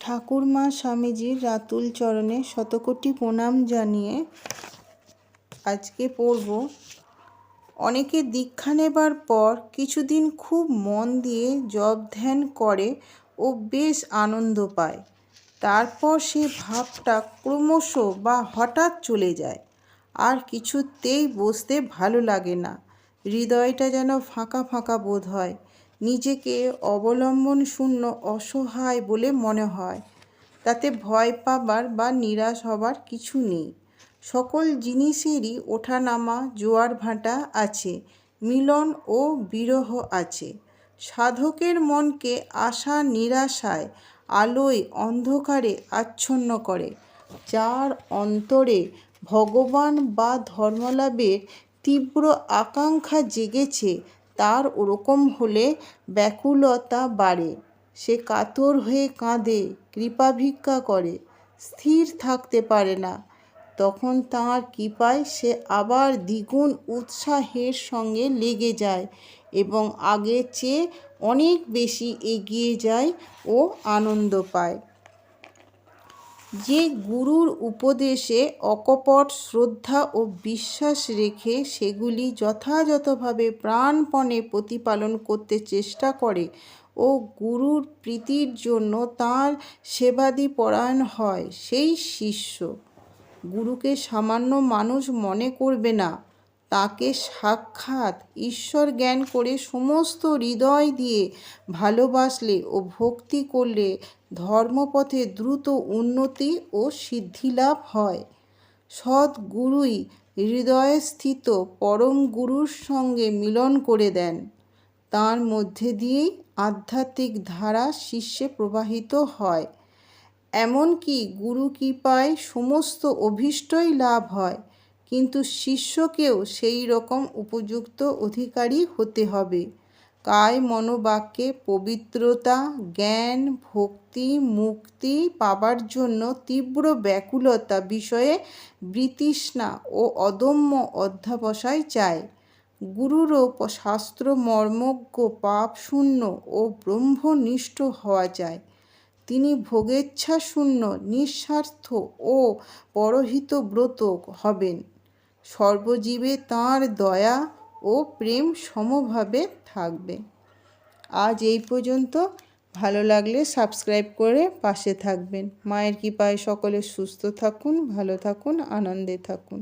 ঠাকুরমা স্বামীজির রাতুল চরণে শতকোটি প্রণাম জানিয়ে আজকে পড়ব। অনেকে দীক্ষা নেবার পর কিছুদিন খুব মন দিয়ে জপ ধ্যান করে ও বেশ আনন্দ পায়। তারপর সে ভাবটা ক্রমশ বা হঠাৎ চলে যায়, আর কিছুতেই বসতে ভালো লাগে না। হৃদয়টা যেন ফাঁকা ফাঁকা বোধ হয়, নিজেকে অবলম্বন শূন্য অসহায় বলে মনে হয়। তাতে ভয় পাবার বা নিরাশ হবার কিছু নেই। সকল জিনিসেরই ওঠানামা জোয়ার ভাটা আছে, মিলন ও বিরহ আছে। সাধকের মনকে আশা নিরাশায়, আলোয় অন্ধকারে আচ্ছন্ন করে। যার অন্তরে ভগবান বা ধর্মলাভের তীব্র আকাঙ্ক্ষা জেগেছে, তার ওরকম হলে ব্যাকুলতা বাড়ে। সে কাতর হয়ে কাঁদে, কৃপা ভিক্ষা করে, স্থির থাকতে পারে না। তখন তাঁর কৃপায় সে আবার দ্বিগুণ উৎসাহের সঙ্গে লেগে যায় এবং আগের চেয়ে অনেক বেশি এগিয়ে যায় ও আনন্দ পায়। যে গুরুর উপদেশে অকপট শ্রদ্ধা ও বিশ্বাস রেখে সেগুলি যথাযথভাবে প্রাণপণে প্রতিপালন করতে চেষ্টা করে ও গুরুর প্রীতির জন্য তাঁর সেবাদি পরায়ণ হয়, সেই শিষ্য। গুরুকে সামান্য মানুষ মনে করবে না। তাকে সাক্ষাৎ ঈশ্বর জ্ঞান করে সমস্ত হৃদয় দিয়ে ভালোবাসলে ও ভক্তি করলে ধর্মপথে দ্রুত উন্নতি ও সিদ্ধিলাভ হয়। সদ্গুরুই হৃদয়স্থিত পরম গুরুর সঙ্গে মিলন করে দেন। তার মধ্যে দিয়েই আধ্যাত্মিক ধারা শিষ্যে প্রবাহিত হয়। এমনকি গুরু কৃপায় সমস্ত অভীষ্টই লাভ হয়, কিন্তু শিষ্যকেও সেই রকম উপযুক্ত অধিকারী হতে হবে। কায় মনোবাক্যে পবিত্রতা, জ্ঞান, ভক্তি, মুক্তি পাবার জন্য তীব্র ব্যাকুলতা, বিষয়ে বিতৃষ্ণা ও অদম্য অধ্যবসায় চায়। গুরুরও শাস্ত্র মর্মজ্ঞ, পাপশূন্য ও ব্রহ্মনিষ্ঠ হওয়া চাই। তিনি ভোগেচ্ছা শূন্য, নিঃস্বার্থ ও পরহিতব্রত হবেন। সর্বজীবে তাঁর দয়া ও প্রেম সমভাবে থাকবে। আজ এই পর্যন্ত। ভালো লাগলে সাবস্ক্রাইব করে পাশে থাকবেন। মায়ের কৃপায় সকলে সুস্থ থাকুন, ভালো থাকুন, আনন্দে থাকুন।